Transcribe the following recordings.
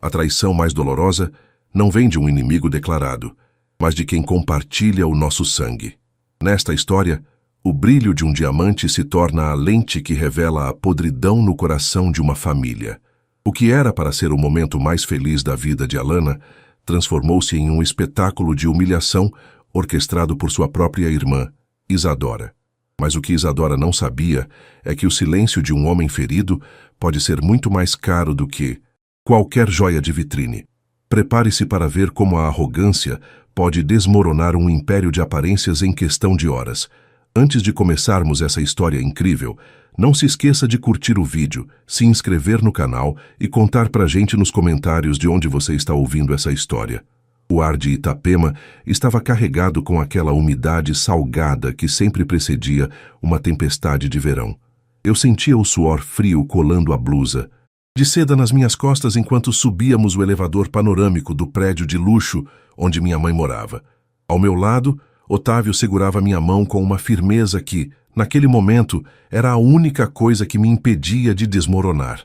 A traição mais dolorosa não vem de um inimigo declarado, mas de quem compartilha o nosso sangue. Nesta história, o brilho de um diamante se torna a lente que revela a podridão no coração de uma família. O que era para ser o momento mais feliz da vida de Alana transformou-se em um espetáculo de humilhação orquestrado por sua própria irmã, Isadora. Mas o que Isadora não sabia é que o silêncio de um homem ferido pode ser muito mais caro do que qualquer joia de vitrine. Prepare-se para ver como a arrogância pode desmoronar um império de aparências em questão de horas. Antes de começarmos essa história incrível, não se esqueça de curtir o vídeo, se inscrever no canal e contar pra gente nos comentários de onde você está ouvindo essa história. O ar de Itapema estava carregado com aquela umidade salgada que sempre precedia uma tempestade de verão. Eu sentia o suor frio colando a blusa, de seda nas minhas costas enquanto subíamos o elevador panorâmico do prédio de luxo onde minha mãe morava. Ao meu lado, Otávio segurava minha mão com uma firmeza que, naquele momento, era a única coisa que me impedia de desmoronar.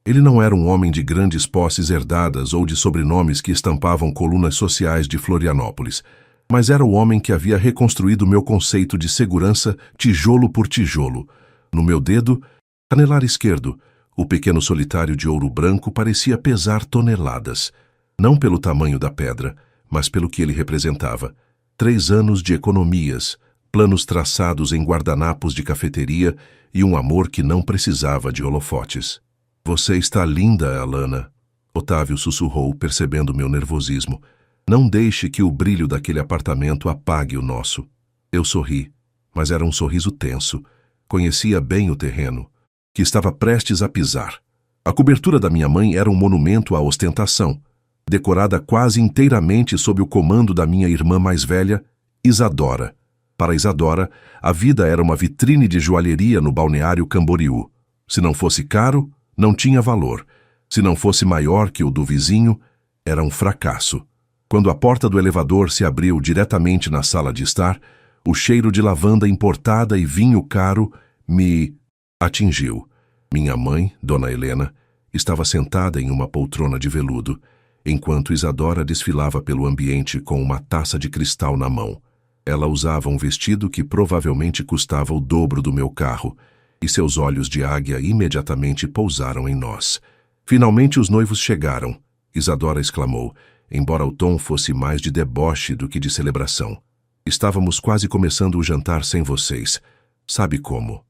Ele não era um homem de grandes posses herdadas ou de sobrenomes que estampavam colunas sociais de Florianópolis, mas era o homem que havia reconstruído meu conceito de segurança tijolo por tijolo. No meu dedo, canelar esquerdo, o pequeno solitário de ouro branco parecia pesar toneladas, não pelo tamanho da pedra, mas pelo que ele representava. 3 anos de economias, planos traçados em guardanapos de cafeteria e um amor que não precisava de holofotes. Você está linda, Alana, Otávio sussurrou, percebendo meu nervosismo. Não deixe que o brilho daquele apartamento apague o nosso. Eu sorri, mas era um sorriso tenso. Conhecia bem o terreno, que estava prestes a pisar. A cobertura da minha mãe era um monumento à ostentação, decorada quase inteiramente sob o comando da minha irmã mais velha, Isadora. Para Isadora, a vida era uma vitrine de joalheria no balneário Camboriú. Se não fosse caro, não tinha valor. Se não fosse maior que o do vizinho, era um fracasso. Quando a porta do elevador se abriu diretamente na sala de estar, o cheiro de lavanda importada e vinho caro me atingiu. Minha mãe, Dona Helena, estava sentada em uma poltrona de veludo, enquanto Isadora desfilava pelo ambiente com uma taça de cristal na mão. Ela usava um vestido que provavelmente custava o dobro do meu carro, e seus olhos de águia imediatamente pousaram em nós. Finalmente os noivos chegaram, Isadora exclamou, embora o tom fosse mais de deboche do que de celebração. Estávamos quase começando o jantar sem vocês. Sabe como?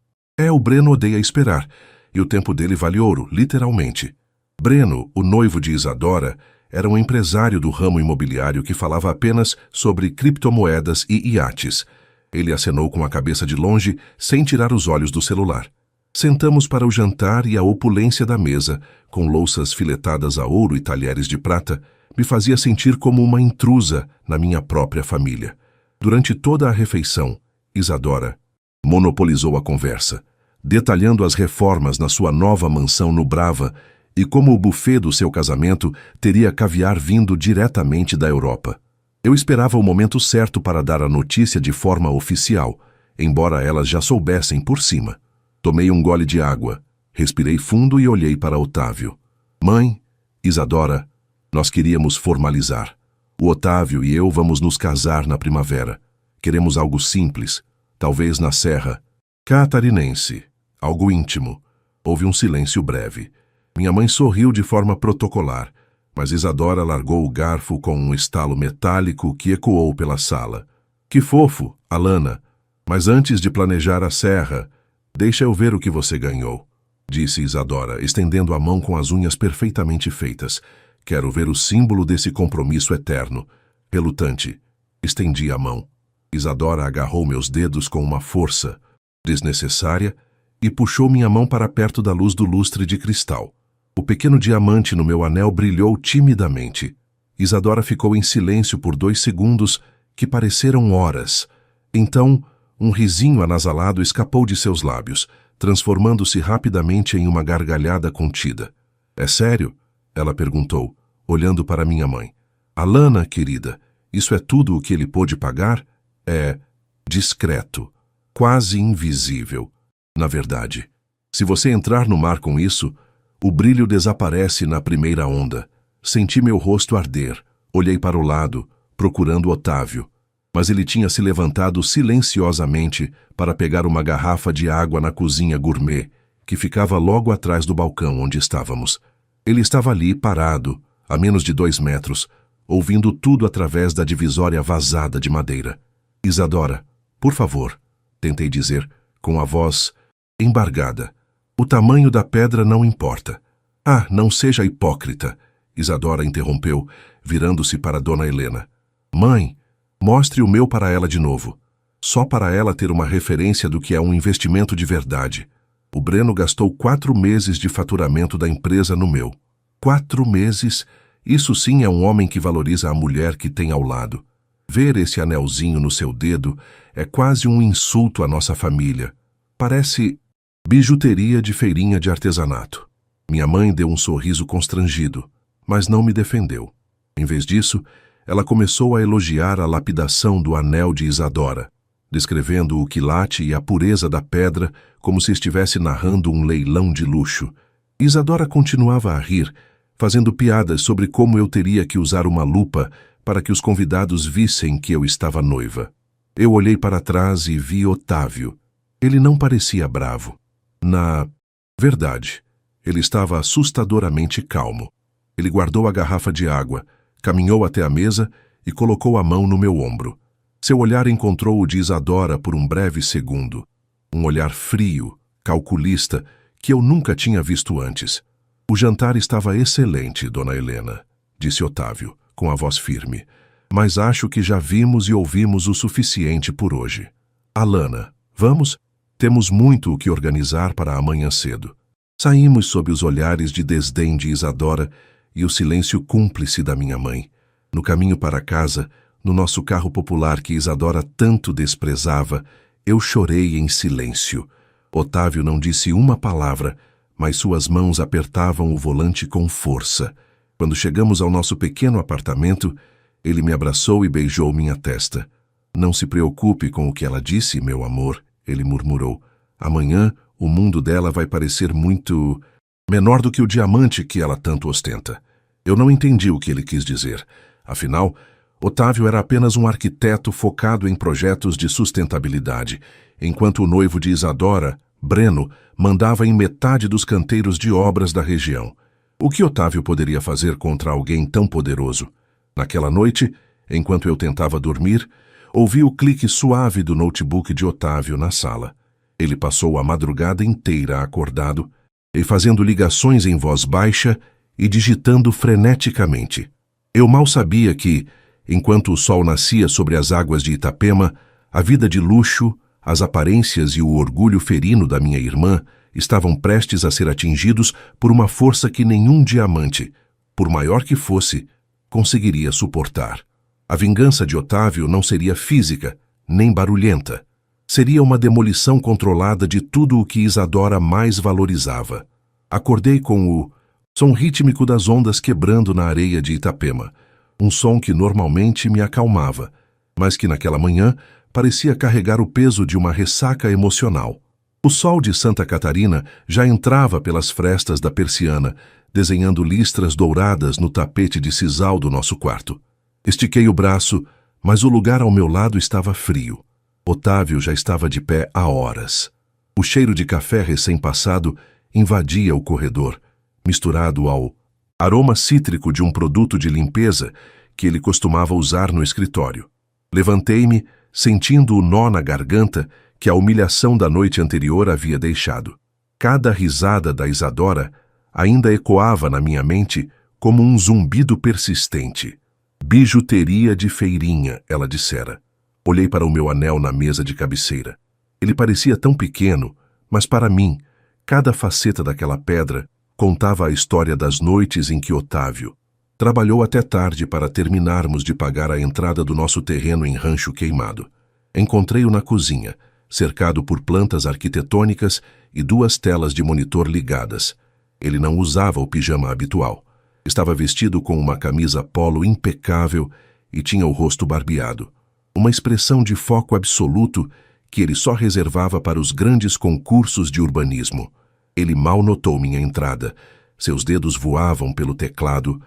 O Breno odeia esperar, e o tempo dele vale ouro, literalmente. Breno, o noivo de Isadora, era um empresário do ramo imobiliário que falava apenas sobre criptomoedas e iates. Ele acenou com a cabeça de longe, sem tirar os olhos do celular. Sentamos para o jantar e a opulência da mesa, com louças filetadas a ouro e talheres de prata, me fazia sentir como uma intrusa na minha própria família. Durante toda a refeição, Isadora monopolizou a conversa, detalhando as reformas na sua nova mansão no Brava e como o buffet do seu casamento teria caviar vindo diretamente da Europa. Eu esperava o momento certo para dar a notícia de forma oficial, embora elas já soubessem por cima. Tomei um gole de água, respirei fundo e olhei para Otávio. Mãe, Isadora, nós queríamos formalizar. O Otávio e eu vamos nos casar na primavera. Queremos algo simples, talvez na Serra Catarinense, algo íntimo. Houve um silêncio breve. Minha mãe sorriu de forma protocolar, mas Isadora largou o garfo com um estalo metálico que ecoou pela sala. Que fofo, Alana, mas antes de planejar a serra, deixa eu ver o que você ganhou, disse Isadora, estendendo a mão com as unhas perfeitamente feitas. Quero ver o símbolo desse compromisso eterno. Relutante, estendi a mão. Isadora agarrou meus dedos com uma força desnecessária e puxou minha mão para perto da luz do lustre de cristal. O pequeno diamante no meu anel brilhou timidamente. Isadora ficou em silêncio por 2 segundos, que pareceram horas. Então, um risinho anasalado escapou de seus lábios, transformando-se rapidamente em uma gargalhada contida. É sério? Ela perguntou, olhando para minha mãe. Alana, querida, isso é tudo o que ele pôde pagar? É discreto, quase invisível. Na verdade, se você entrar no mar com isso, o brilho desaparece na primeira onda. Senti meu rosto arder. Olhei para o lado, procurando Otávio. Mas ele tinha se levantado silenciosamente para pegar uma garrafa de água na cozinha gourmet, que ficava logo atrás do balcão onde estávamos. Ele estava ali, parado, a menos de 2 metros, ouvindo tudo através da divisória vazada de madeira. Isadora, por favor, tentei dizer, com a voz embargada. O tamanho da pedra não importa. Ah, não seja hipócrita, Isadora interrompeu, virando-se para Dona Helena. Mãe, mostre o meu para ela de novo. Só para ela ter uma referência do que é um investimento de verdade. O Breno gastou 4 meses de faturamento da empresa no meu. 4 meses? Isso sim é um homem que valoriza a mulher que tem ao lado. Ver esse anelzinho no seu dedo é quase um insulto à nossa família. Parece bijuteria de feirinha de artesanato. Minha mãe deu um sorriso constrangido, mas não me defendeu. Em vez disso, ela começou a elogiar a lapidação do anel de Isadora, descrevendo o quilate e a pureza da pedra como se estivesse narrando um leilão de luxo. Isadora continuava a rir, fazendo piadas sobre como eu teria que usar uma lupa para que os convidados vissem que eu estava noiva. Eu olhei para trás e vi Otávio. Ele não parecia bravo. Na verdade, ele estava assustadoramente calmo. Ele guardou a garrafa de água, caminhou até a mesa e colocou a mão no meu ombro. Seu olhar encontrou o de Isadora por um breve segundo. Um olhar frio, calculista, que eu nunca tinha visto antes. O jantar estava excelente, Dona Helena, disse Otávio, com a voz firme. Mas acho que já vimos e ouvimos o suficiente por hoje. Alana, vamos? Temos muito o que organizar para amanhã cedo. Saímos sob os olhares de desdém de Isadora e o silêncio cúmplice da minha mãe. No caminho para casa, no nosso carro popular que Isadora tanto desprezava, eu chorei em silêncio. Otávio não disse uma palavra, mas suas mãos apertavam o volante com força. Quando chegamos ao nosso pequeno apartamento, ele me abraçou e beijou minha testa. Não se preocupe com o que ela disse, meu amor, ele murmurou. Amanhã, o mundo dela vai parecer muito menor do que o diamante que ela tanto ostenta. Eu não entendi o que ele quis dizer. Afinal, Otávio era apenas um arquiteto focado em projetos de sustentabilidade, enquanto o noivo de Isadora, Breno, mandava em metade dos canteiros de obras da região. O que Otávio poderia fazer contra alguém tão poderoso? Naquela noite, enquanto eu tentava dormir, ouvi o clique suave do notebook de Otávio na sala. Ele passou a madrugada inteira acordado e fazendo ligações em voz baixa e digitando freneticamente. Eu mal sabia que, enquanto o sol nascia sobre as águas de Itapema, a vida de luxo, as aparências e o orgulho ferino da minha irmã estavam prestes a ser atingidos por uma força que nenhum diamante, por maior que fosse, conseguiria suportar. A vingança de Otávio não seria física, nem barulhenta. Seria uma demolição controlada de tudo o que Isadora mais valorizava. Acordei com o som rítmico das ondas quebrando na areia de Itapema, um som que normalmente me acalmava, mas que naquela manhã parecia carregar o peso de uma ressaca emocional. O sol de Santa Catarina já entrava pelas frestas da persiana, desenhando listras douradas no tapete de sisal do nosso quarto. Estiquei o braço, mas o lugar ao meu lado estava frio. Otávio já estava de pé há horas. O cheiro de café recém-passado invadia o corredor, misturado ao aroma cítrico de um produto de limpeza que ele costumava usar no escritório. Levantei-me, sentindo o nó na garganta que a humilhação da noite anterior havia deixado. Cada risada da Isadora ainda ecoava na minha mente como um zumbido persistente. Bijuteria de feirinha, ela dissera. Olhei para o meu anel na mesa de cabeceira. Ele parecia tão pequeno, mas para mim, cada faceta daquela pedra contava a história das noites em que Otávio trabalhou até tarde para terminarmos de pagar a entrada do nosso terreno em Rancho Queimado. Encontrei-o na cozinha, cercado por plantas arquitetônicas e 2 telas de monitor ligadas. Ele não usava o pijama habitual. Estava vestido com uma camisa polo impecável e tinha o rosto barbeado. Uma expressão de foco absoluto que ele só reservava para os grandes concursos de urbanismo. Ele mal notou minha entrada. Seus dedos voavam pelo teclado,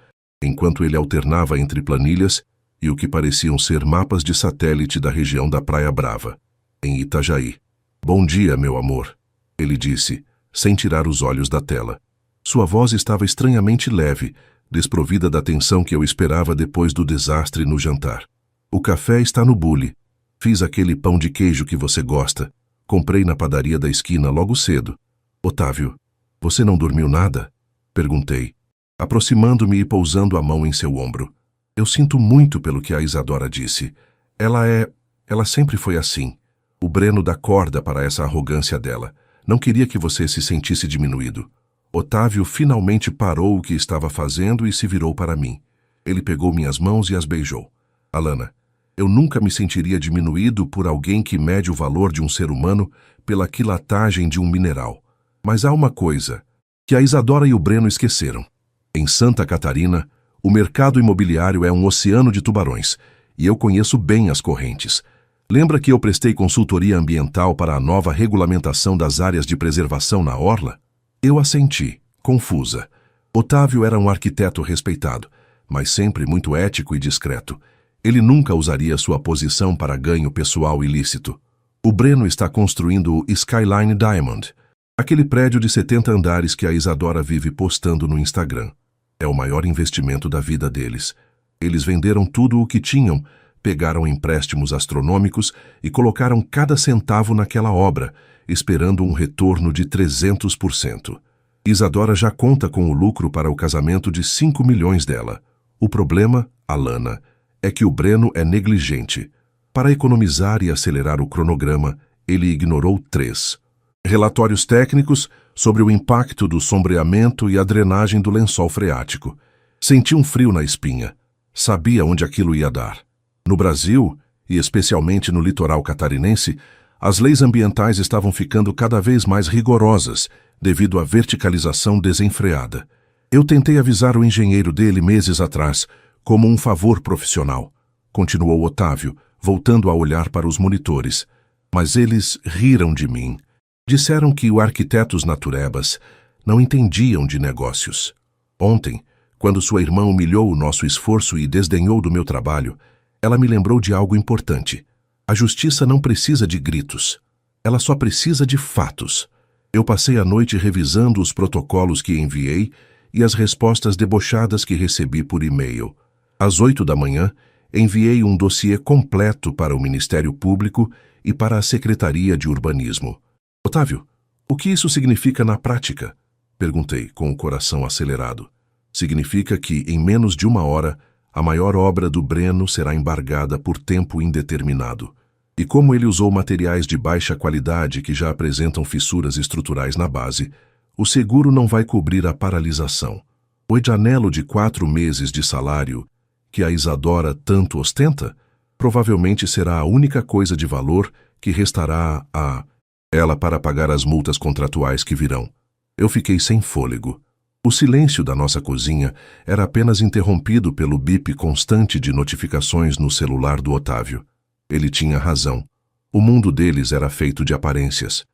enquanto ele alternava entre planilhas e o que pareciam ser mapas de satélite da região da Praia Brava, em Itajaí. "Bom dia, meu amor", ele disse, sem tirar os olhos da tela. Sua voz estava estranhamente leve, desprovida da tensão que eu esperava depois do desastre no jantar. "O café está no bule. Fiz aquele pão de queijo que você gosta. Comprei na padaria da esquina logo cedo." "Otávio, você não dormiu nada?" perguntei, aproximando-me e pousando a mão em seu ombro. "Eu sinto muito pelo que a Isadora disse. Ela sempre foi assim. O Breno dá corda para essa arrogância dela. Não queria que você se sentisse diminuído." Otávio finalmente parou o que estava fazendo e se virou para mim. Ele pegou minhas mãos e as beijou. "Alana, eu nunca me sentiria diminuído por alguém que mede o valor de um ser humano pela quilatagem de um mineral. Mas há uma coisa que a Isadora e o Breno esqueceram. Em Santa Catarina, o mercado imobiliário é um oceano de tubarões, e eu conheço bem as correntes. Lembra que eu prestei consultoria ambiental para a nova regulamentação das áreas de preservação na Orla?" Eu assenti, confusa. Otávio era um arquiteto respeitado, mas sempre muito ético e discreto. Ele nunca usaria sua posição para ganho pessoal ilícito. "O Breno está construindo o Skyline Diamond, aquele prédio de 70 andares que a Isadora vive postando no Instagram. É o maior investimento da vida deles. Eles venderam tudo o que tinham, pegaram empréstimos astronômicos e colocaram cada centavo naquela obra, esperando um retorno de 300%. Isadora já conta com o lucro para o casamento de 5 milhões dela. O problema, Alana, é que o Breno é negligente. Para economizar e acelerar o cronograma, ele ignorou 3 relatórios técnicos sobre o impacto do sombreamento e a drenagem do lençol freático. Senti um frio na espinha. Sabia onde aquilo ia dar. No Brasil, e especialmente no litoral catarinense, as leis ambientais estavam ficando cada vez mais rigorosas devido à verticalização desenfreada. Eu tentei avisar o engenheiro dele meses atrás, como um favor profissional, continuou Otávio, voltando a olhar para os monitores. Mas eles riram de mim. Disseram que os arquitetos naturebas não entendiam de negócios. Ontem, quando sua irmã humilhou o nosso esforço e desdenhou do meu trabalho, ela me lembrou de algo importante. A justiça não precisa de gritos. Ela só precisa de fatos. Eu passei a noite revisando os protocolos que enviei e as respostas debochadas que recebi por e-mail. Às 8 da manhã, enviei um dossiê completo para o Ministério Público e para a Secretaria de Urbanismo. "Otávio, o que isso significa na prática?" perguntei, com o coração acelerado. "Significa que, em menos de 1 hora, a maior obra do Breno será embargada por tempo indeterminado. E como ele usou materiais de baixa qualidade que já apresentam fissuras estruturais na base, o seguro não vai cobrir a paralisação. O janelo de 4 meses de salário, que a Isadora tanto ostenta, provavelmente será a única coisa de valor que restará a ela para pagar as multas contratuais que virão." Eu fiquei sem fôlego. O silêncio da nossa cozinha era apenas interrompido pelo bip constante de notificações no celular do Otávio. Ele tinha razão. O mundo deles era feito de aparências.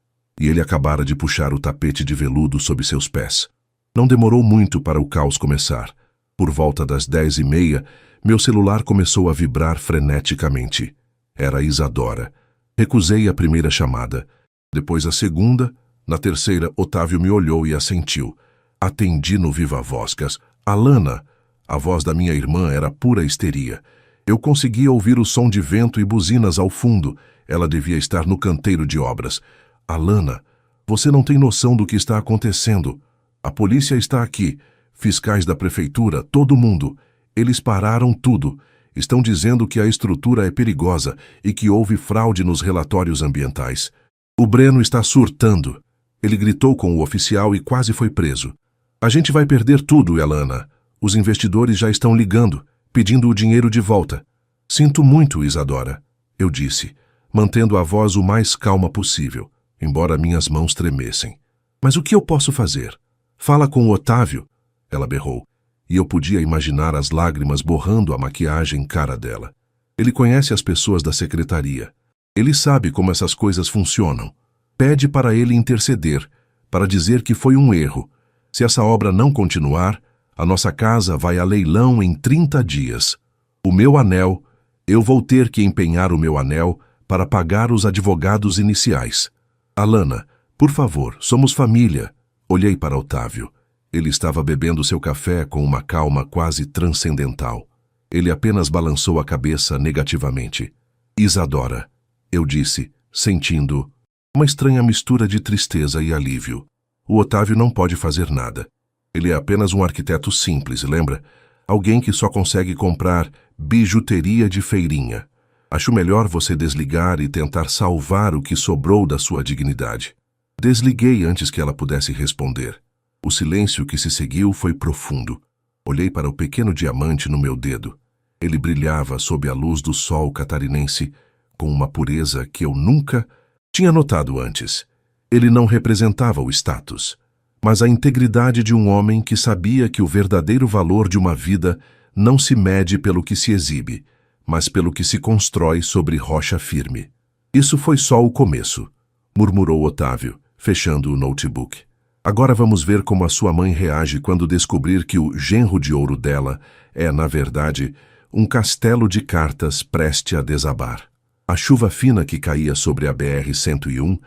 E ele acabara de puxar o tapete de veludo sob seus pés. Não demorou muito para o caos começar. Por volta das 10h30, meu celular começou a vibrar freneticamente. Era Isadora. Recusei a primeira chamada. Depois a segunda. Na terceira, Otávio me olhou e assentiu. Atendi no viva-vozes. "Alana!" A voz da minha irmã era pura histeria. Eu conseguia ouvir o som de vento e buzinas ao fundo. Ela devia estar no canteiro de obras. "Alana, você não tem noção do que está acontecendo. A polícia está aqui. Fiscais da prefeitura, todo mundo. Eles pararam tudo. Estão dizendo que a estrutura é perigosa e que houve fraude nos relatórios ambientais. O Breno está surtando." Ele gritou com o oficial e quase foi preso. "A gente vai perder tudo, Alana. Os investidores já estão ligando, pedindo o dinheiro de volta." "Sinto muito, Isadora", eu disse, mantendo a voz o mais calma possível, embora minhas mãos tremessem. "Mas o que eu posso fazer? Fala com o Otávio", ela berrou, e eu podia imaginar as lágrimas borrando a maquiagem cara dela. "Ele conhece as pessoas da secretaria. Ele sabe como essas coisas funcionam. Pede para ele interceder, para dizer que foi um erro. Se essa obra não continuar, A nossa casa vai a leilão em 30 dias. O meu anel, eu vou ter que empenhar o meu anel para pagar os advogados iniciais. Alana, por favor, somos família. Olhei para Otávio. Ele estava bebendo seu café com uma calma quase transcendental. Ele apenas balançou a cabeça negativamente. Isadora, eu disse, sentindo uma estranha mistura de tristeza e alívio. O Otávio não pode fazer nada. Ele é apenas um arquiteto simples, lembra? Alguém que só consegue comprar bijuteria de feirinha. Acho melhor você desligar e tentar salvar o que sobrou da sua dignidade. Desliguei antes que ela pudesse responder. O silêncio que se seguiu foi profundo. Olhei para o pequeno diamante no meu dedo. Ele brilhava sob a luz do sol catarinense com uma pureza que eu nunca tinha notado antes. Ele não representava o status, mas a integridade de um homem que sabia que o verdadeiro valor de uma vida não se mede pelo que se exibe, mas pelo que se constrói sobre rocha firme. Isso foi só o começo, murmurou Otávio, fechando o notebook. Agora vamos ver como a sua mãe reage quando descobrir que o genro de ouro dela é, na verdade, um castelo de cartas preste a desabar. A chuva fina que caía sobre a BR-101,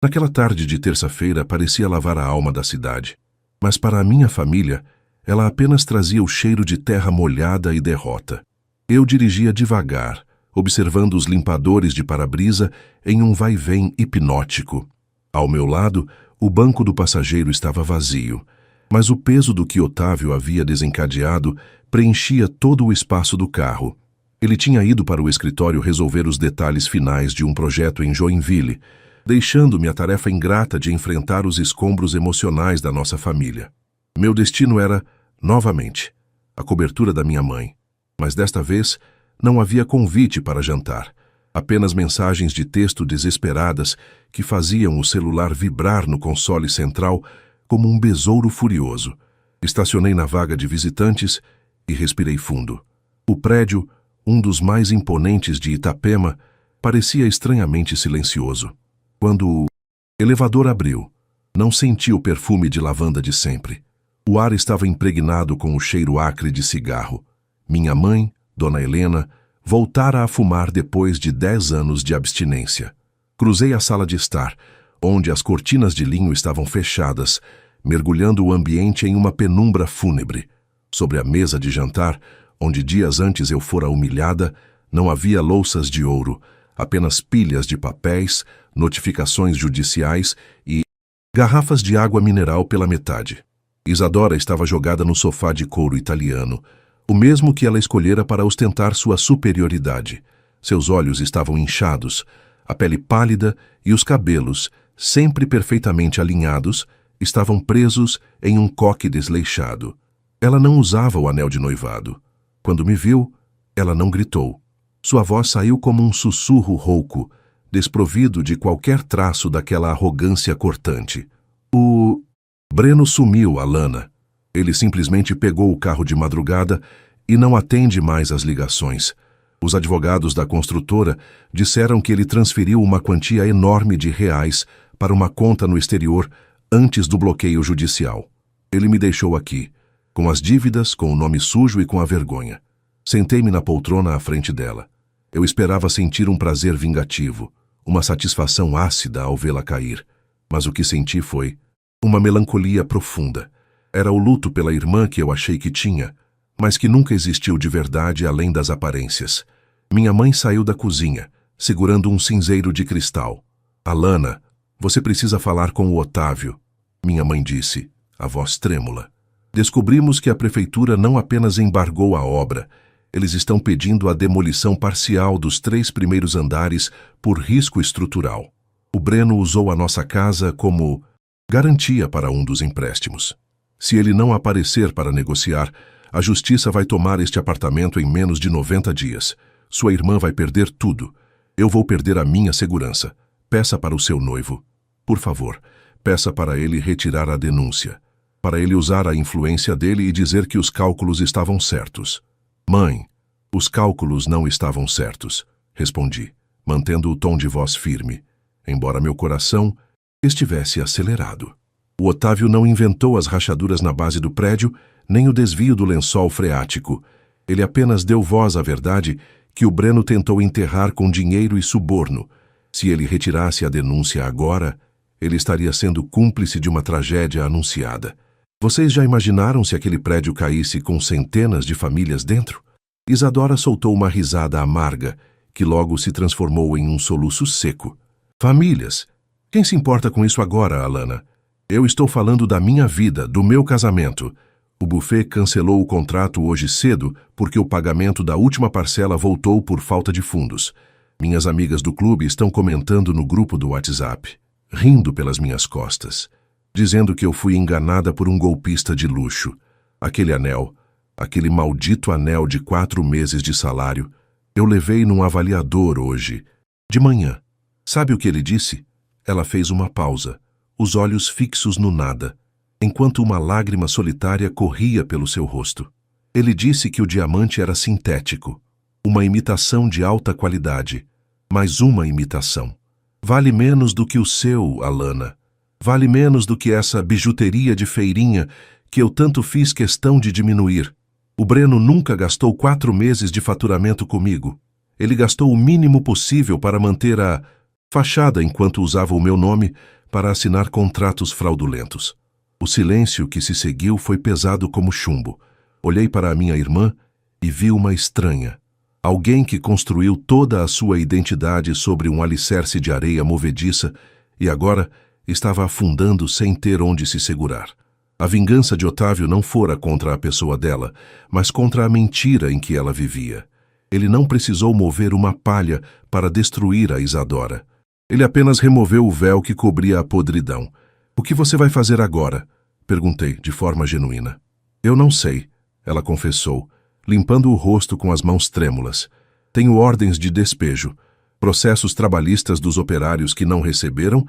naquela tarde de terça-feira, parecia lavar a alma da cidade. Mas para a minha família, ela apenas trazia o cheiro de terra molhada e derrota. Eu dirigia devagar, observando os limpadores de para-brisa em um vai-vem hipnótico. Ao meu lado, o banco do passageiro estava vazio, mas o peso do que Otávio havia desencadeado preenchia todo o espaço do carro. Ele tinha ido para o escritório resolver os detalhes finais de um projeto em Joinville, deixando-me a tarefa ingrata de enfrentar os escombros emocionais da nossa família. Meu destino era, novamente, a cobertura da minha mãe. Mas desta vez, não havia convite para jantar, apenas mensagens de texto desesperadas que faziam o celular vibrar no console central como um besouro furioso. Estacionei na vaga de visitantes e respirei fundo. O prédio, um dos mais imponentes de Itapema, parecia estranhamente silencioso. Quando o elevador abriu, não senti o perfume de lavanda de sempre. O ar estava impregnado com o cheiro acre de cigarro. Minha mãe, Dona Helena, voltara a fumar depois de 10 anos de abstinência. Cruzei a sala de estar, onde as cortinas de linho estavam fechadas, mergulhando o ambiente em uma penumbra fúnebre. Sobre a mesa de jantar, onde dias antes eu fora humilhada, não havia louças de ouro, apenas pilhas de papéis, notificações judiciais e garrafas de água mineral pela metade. Isadora estava jogada no sofá de couro italiano, o mesmo que ela escolhera para ostentar sua superioridade. Seus olhos estavam inchados, a pele pálida e os cabelos, sempre perfeitamente alinhados, estavam presos em um coque desleixado. Ela não usava o anel de noivado. Quando me viu, ela não gritou. Sua voz saiu como um sussurro rouco, desprovido de qualquer traço daquela arrogância cortante. O Breno sumiu, Alana. Ele simplesmente pegou o carro de madrugada e não atende mais às ligações. Os advogados da construtora disseram que ele transferiu uma quantia enorme de reais para uma conta no exterior antes do bloqueio judicial. Ele me deixou aqui, com as dívidas, com o nome sujo e com a vergonha. Sentei-me na poltrona à frente dela. Eu esperava sentir um prazer vingativo, uma satisfação ácida ao vê-la cair, mas o que senti foi uma melancolia profunda. Era o luto pela irmã que eu achei que tinha, mas que nunca existiu de verdade além das aparências. Minha mãe saiu da cozinha, segurando um cinzeiro de cristal. Alana, você precisa falar com o Otávio, minha mãe disse, a voz trêmula. Descobrimos que a prefeitura não apenas embargou a obra, eles estão pedindo a demolição parcial dos 3 primeiros andares por risco estrutural. O Breno usou a nossa casa como garantia para um dos empréstimos. Se ele não aparecer para negociar, a justiça vai tomar este apartamento em menos de 90 dias. Sua irmã vai perder tudo. Eu vou perder a minha segurança. Peça para o seu noivo. Por favor, peça para ele retirar a denúncia. Para ele usar a influência dele e dizer que os cálculos estavam certos. Mãe, os cálculos não estavam certos, respondi, mantendo o tom de voz firme, embora meu coração estivesse acelerado. O Otávio não inventou as rachaduras na base do prédio, nem o desvio do lençol freático. Ele apenas deu voz à verdade que o Breno tentou enterrar com dinheiro e suborno. Se ele retirasse a denúncia agora, ele estaria sendo cúmplice de uma tragédia anunciada. Vocês já imaginaram se aquele prédio caísse com centenas de famílias dentro? Isadora soltou uma risada amarga, que logo se transformou em um soluço seco. Famílias? Quem se importa com isso agora, Alana? Eu estou falando da minha vida, do meu casamento. O buffet cancelou o contrato hoje cedo porque o pagamento da última parcela voltou por falta de fundos. Minhas amigas do clube estão comentando no grupo do WhatsApp, rindo pelas minhas costas, dizendo que eu fui enganada por um golpista de luxo. Aquele anel, aquele maldito anel de 4 meses de salário, eu levei num avaliador hoje, de manhã. Sabe o que ele disse? Ela fez uma pausa, os olhos fixos no nada, enquanto uma lágrima solitária corria pelo seu rosto. Ele disse que o diamante era sintético, uma imitação de alta qualidade, mas uma imitação. Vale menos do que o seu, Alana. Vale menos do que essa bijuteria de feirinha que eu tanto fiz questão de diminuir. O Breno nunca gastou 4 meses de faturamento comigo. Ele gastou o mínimo possível para manter a fachada enquanto usava o meu nome para assinar contratos fraudulentos. O silêncio que se seguiu foi pesado como chumbo. Olhei para a minha irmã e vi uma estranha. Alguém que construiu toda a sua identidade sobre um alicerce de areia movediça e agora estava afundando sem ter onde se segurar. A vingança de Otávio não fora contra a pessoa dela, mas contra a mentira em que ela vivia. Ele não precisou mover uma palha para destruir a Isadora. Ele apenas removeu o véu que cobria a podridão. "O que você vai fazer agora?" perguntei, de forma genuína. "Eu não sei", ela confessou, limpando o rosto com as mãos trêmulas. "Tenho ordens de despejo, processos trabalhistas dos operários que não receberam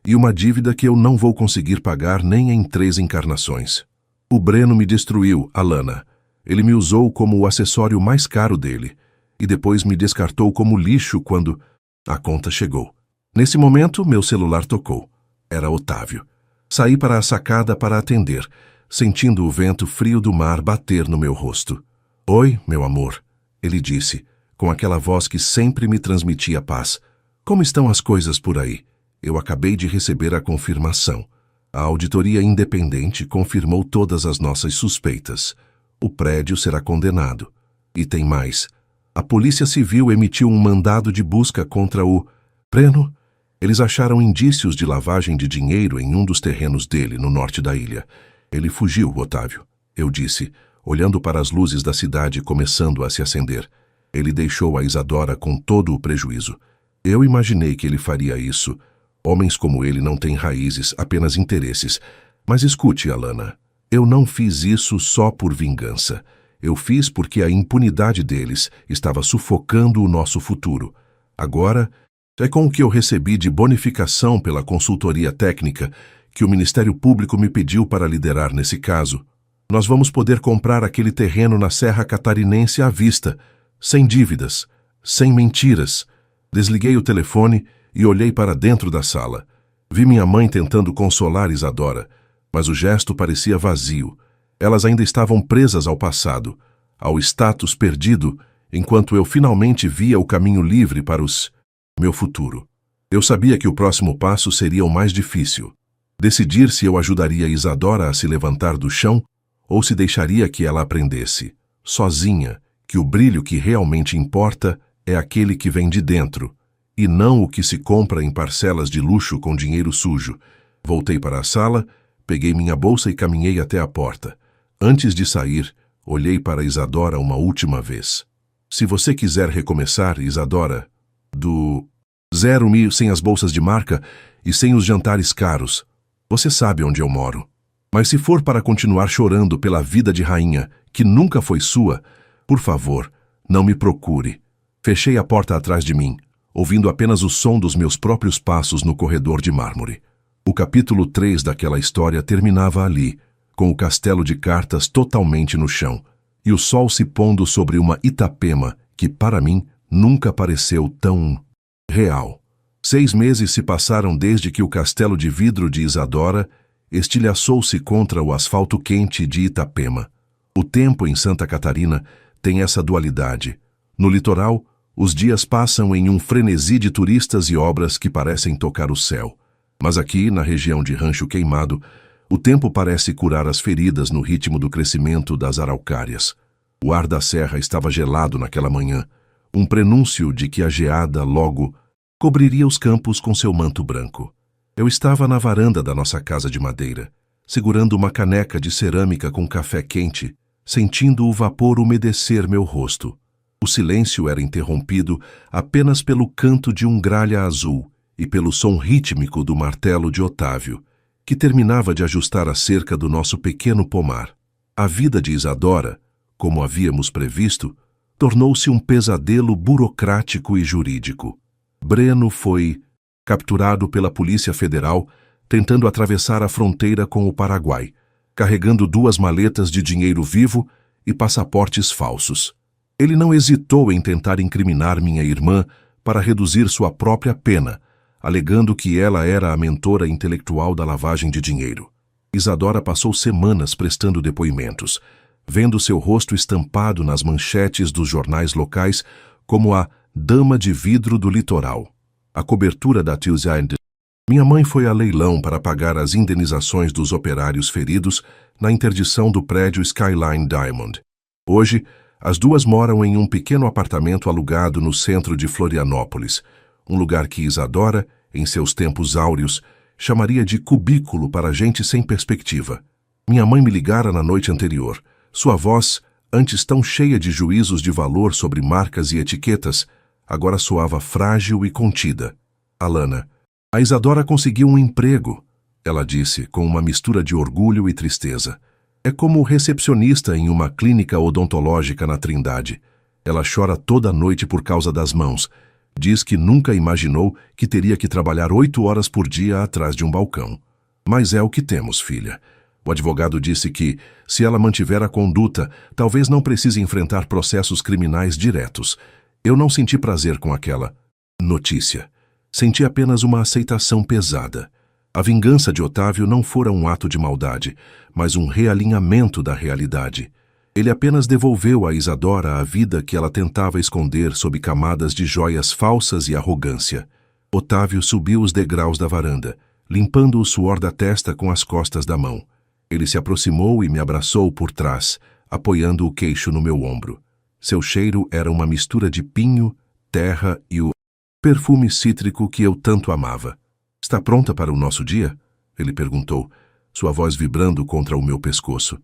e uma dívida que eu não vou conseguir pagar nem em 3 encarnações. O Breno me destruiu, Alana. Ele me usou como o acessório mais caro dele e depois me descartou como lixo quando a conta chegou. Nesse momento, meu celular tocou. Era Otávio. Saí para a sacada para atender, sentindo o vento frio do mar bater no meu rosto. "Oi, meu amor", ele disse, com aquela voz que sempre me transmitia paz. "Como estão as coisas por aí?" Eu acabei de receber a confirmação. A auditoria independente confirmou todas as nossas suspeitas. O prédio será condenado. E tem mais. A Polícia Civil emitiu um mandado de busca contra o Breno. Eles acharam indícios de lavagem de dinheiro em um dos terrenos dele, no norte da ilha. "Ele fugiu, Otávio", eu disse, olhando para as luzes da cidade começando a se acender. "Ele deixou a Isadora com todo o prejuízo. Eu imaginei que ele faria isso. Homens como ele não têm raízes, apenas interesses. Mas escute, Alana, eu não fiz isso só por vingança. Eu fiz porque a impunidade deles estava sufocando o nosso futuro. Agora, é com o que eu recebi de bonificação pela consultoria técnica que o Ministério Público me pediu para liderar nesse caso. Nós vamos poder comprar aquele terreno na Serra Catarinense à vista, sem dívidas, sem mentiras." Desliguei o telefone e olhei para dentro da sala. Vi minha mãe tentando consolar Isadora, mas o gesto parecia vazio. Elas ainda estavam presas ao passado, ao status perdido, enquanto eu finalmente via o caminho livre para meu futuro. Eu sabia que o próximo passo seria o mais difícil. Decidir se eu ajudaria Isadora a se levantar do chão ou se deixaria que ela aprendesse, sozinha, que o brilho que realmente importa é aquele que vem de dentro, e não o que se compra em parcelas de luxo com dinheiro sujo. Voltei para a sala, peguei minha bolsa e caminhei até a porta. Antes de sair, olhei para Isadora uma última vez. "Se você quiser recomeçar, Isadora, do 0 sem as bolsas de marca e sem os jantares caros, você sabe onde eu moro. Mas se for para continuar chorando pela vida de rainha, que nunca foi sua, por favor, não me procure." Fechei a porta atrás de mim, ouvindo apenas o som dos meus próprios passos no corredor de mármore. O capítulo 3 daquela história terminava ali, com o castelo de cartas totalmente no chão, e o sol se pondo sobre uma Itapema que, para mim, nunca pareceu tão real. 6 meses se passaram desde que o castelo de vidro de Isadora estilhaçou-se contra o asfalto quente de Itapema. O tempo em Santa Catarina tem essa dualidade. No litoral, os dias passam em um frenesi de turistas e obras que parecem tocar o céu. Mas aqui, na região de Rancho Queimado, o tempo parece curar as feridas no ritmo do crescimento das araucárias. O ar da serra estava gelado naquela manhã, um prenúncio de que a geada logo cobriria os campos com seu manto branco. Eu estava na varanda da nossa casa de madeira, segurando uma caneca de cerâmica com café quente, sentindo o vapor umedecer meu rosto. O silêncio era interrompido apenas pelo canto de um gralha azul e pelo som rítmico do martelo de Otávio, que terminava de ajustar a cerca do nosso pequeno pomar. A vida de Isadora, como havíamos previsto, tornou-se um pesadelo burocrático e jurídico. Breno foi capturado pela Polícia Federal tentando atravessar a fronteira com o Paraguai, carregando 2 maletas de dinheiro vivo e passaportes falsos. Ele não hesitou em tentar incriminar minha irmã para reduzir sua própria pena, alegando que ela era a mentora intelectual da lavagem de dinheiro. Isadora passou semanas prestando depoimentos, vendo seu rosto estampado nas manchetes dos jornais locais como a Dama de Vidro do Litoral. A cobertura da Tuesday. Minha mãe foi a leilão para pagar as indenizações dos operários feridos na interdição do prédio Skyline Diamond. Hoje, as 2 moram em um pequeno apartamento alugado no centro de Florianópolis, um lugar que Isadora, em seus tempos áureos, chamaria de cubículo para gente sem perspectiva. Minha mãe me ligara na noite anterior. Sua voz, antes tão cheia de juízos de valor sobre marcas e etiquetas, agora soava frágil e contida. Alana, a Isadora conseguiu um emprego, ela disse, com uma mistura de orgulho e tristeza. É como recepcionista em uma clínica odontológica na Trindade. Ela chora toda noite por causa das mãos. Diz que nunca imaginou que teria que trabalhar 8 horas por dia atrás de um balcão. Mas é o que temos, filha. O advogado disse que, se ela mantiver a conduta, talvez não precise enfrentar processos criminais diretos. Eu não senti prazer com aquela notícia. Senti apenas uma aceitação pesada. A vingança de Otávio não fora um ato de maldade, mas um realinhamento da realidade. Ele apenas devolveu a Isadora a vida que ela tentava esconder sob camadas de joias falsas e arrogância. Otávio subiu os degraus da varanda, limpando o suor da testa com as costas da mão. Ele se aproximou e me abraçou por trás, apoiando o queixo no meu ombro. Seu cheiro era uma mistura de pinho, terra e o perfume cítrico que eu tanto amava. Está pronta para o nosso dia? Ele perguntou, sua voz vibrando contra o meu pescoço.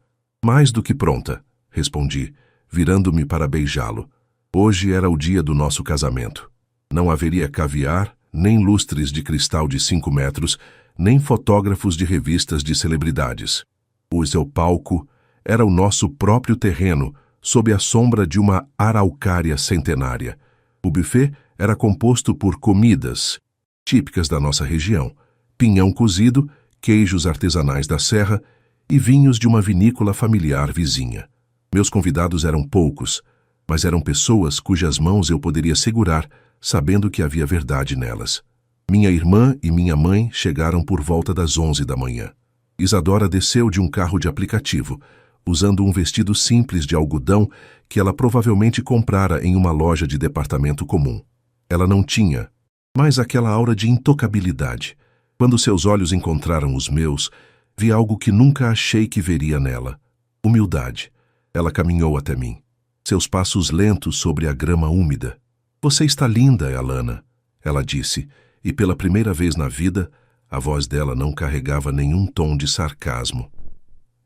Mais do que pronta, respondi, virando-me para beijá-lo. Hoje era o dia do nosso casamento. Não haveria caviar, nem lustres de cristal de 5 metros, nem fotógrafos de revistas de celebridades. O seu palco era o nosso próprio terreno, sob a sombra de uma araucária centenária. O buffet era composto por comidas típicas da nossa região, pinhão cozido, queijos artesanais da serra e vinhos de uma vinícola familiar vizinha. Meus convidados eram poucos, mas eram pessoas cujas mãos eu poderia segurar, sabendo que havia verdade nelas. Minha irmã e minha mãe chegaram por volta das 11 da manhã. Isadora desceu de um carro de aplicativo, usando um vestido simples de algodão que ela provavelmente comprara em uma loja de departamento comum. Ela não tinha mais aquela aura de intocabilidade. Quando seus olhos encontraram os meus, vi algo que nunca achei que veria nela. Humildade. Ela caminhou até mim. Seus passos lentos sobre a grama úmida. Você está linda, Alana, ela disse, e pela primeira vez na vida, a voz dela não carregava nenhum tom de sarcasmo.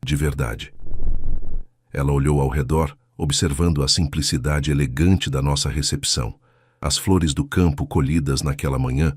De verdade. Ela olhou ao redor, observando a simplicidade elegante da nossa recepção. As flores do campo colhidas naquela manhã,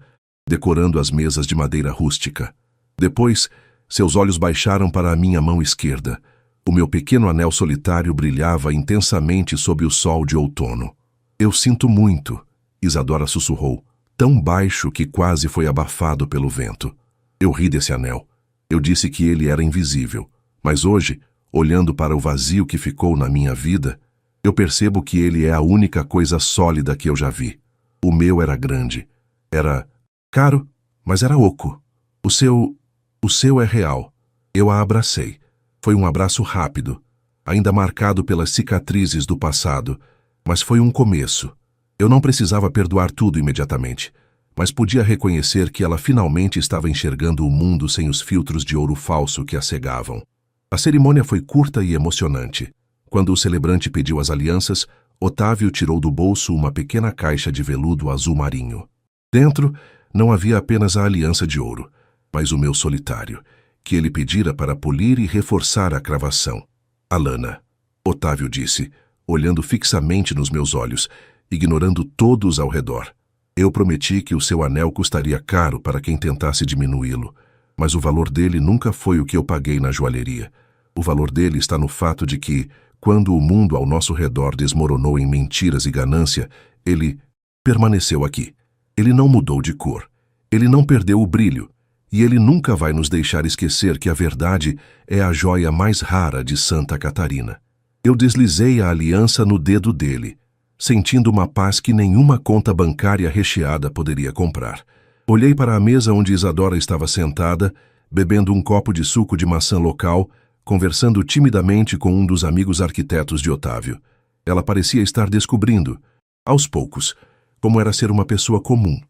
decorando as mesas de madeira rústica. Depois, seus olhos baixaram para a minha mão esquerda. O meu pequeno anel solitário brilhava intensamente sob o sol de outono. Eu sinto muito, Isadora sussurrou, tão baixo que quase foi abafado pelo vento. Eu ri desse anel. Eu disse que ele era invisível, mas hoje, olhando para o vazio que ficou na minha vida, eu percebo que ele é a única coisa sólida que eu já vi. O meu era grande. Era caro, mas era oco. O seu é real. Eu a abracei. Foi um abraço rápido. ainda marcado pelas cicatrizes do passado, mas foi um começo. Eu não precisava perdoar tudo imediatamente, mas podia reconhecer que ela finalmente estava enxergando o mundo sem os filtros de ouro falso que a cegavam. A cerimônia foi curta e emocionante. Quando o celebrante pediu as alianças, Otávio tirou do bolso uma pequena caixa de veludo azul marinho. Dentro, não havia apenas a aliança de ouro, mas o meu solitário, que ele pedira para polir e reforçar a cravação. Alana, Otávio disse, olhando fixamente nos meus olhos, ignorando todos ao redor. Eu prometi que o seu anel custaria caro para quem tentasse diminuí-lo, mas o valor dele nunca foi o que eu paguei na joalheria. O valor dele está no fato de que, quando o mundo ao nosso redor desmoronou em mentiras e ganância, ele permaneceu aqui. Ele não mudou de cor. Ele não perdeu o brilho. E ele nunca vai nos deixar esquecer que a verdade é a joia mais rara de Santa Catarina. Eu deslizei a aliança no dedo dele, sentindo uma paz que nenhuma conta bancária recheada poderia comprar. Olhei para a mesa onde Isadora estava sentada, bebendo um copo de suco de maçã local, conversando timidamente com um dos amigos arquitetos de Otávio. Ela parecia estar descobrindo, aos poucos, como era ser uma pessoa comum,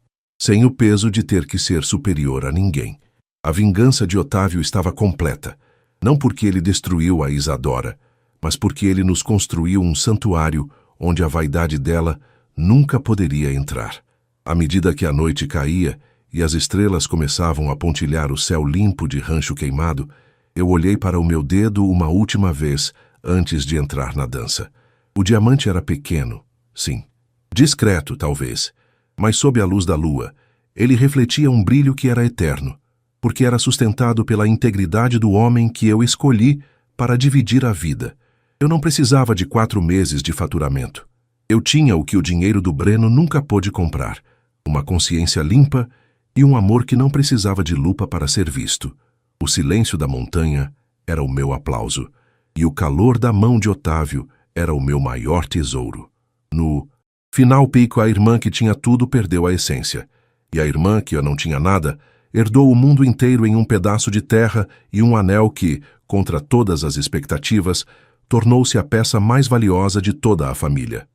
sem o peso de ter que ser superior a ninguém. A vingança de Otávio estava completa, não porque ele destruiu a Isadora, mas porque ele nos construiu um santuário onde a vaidade dela nunca poderia entrar. À medida que a noite caía e as estrelas começavam a pontilhar o céu limpo de Rancho Queimado, eu olhei para o meu dedo uma última vez antes de entrar na dança. O diamante era pequeno, sim. Discreto, talvez, mas sob a luz da lua, ele refletia um brilho que era eterno, porque era sustentado pela integridade do homem que eu escolhi para dividir a vida. Eu não precisava de 4 meses de faturamento. Eu tinha o que o dinheiro do Breno nunca pôde comprar, uma consciência limpa e um amor que não precisava de lupa para ser visto. O silêncio da montanha era o meu aplauso, e o calor da mão de Otávio era o meu maior tesouro. No final pico, a irmã que tinha tudo perdeu a essência, e a irmã que eu não tinha nada herdou o mundo inteiro em um pedaço de terra e um anel que, contra todas as expectativas, tornou-se a peça mais valiosa de toda a família.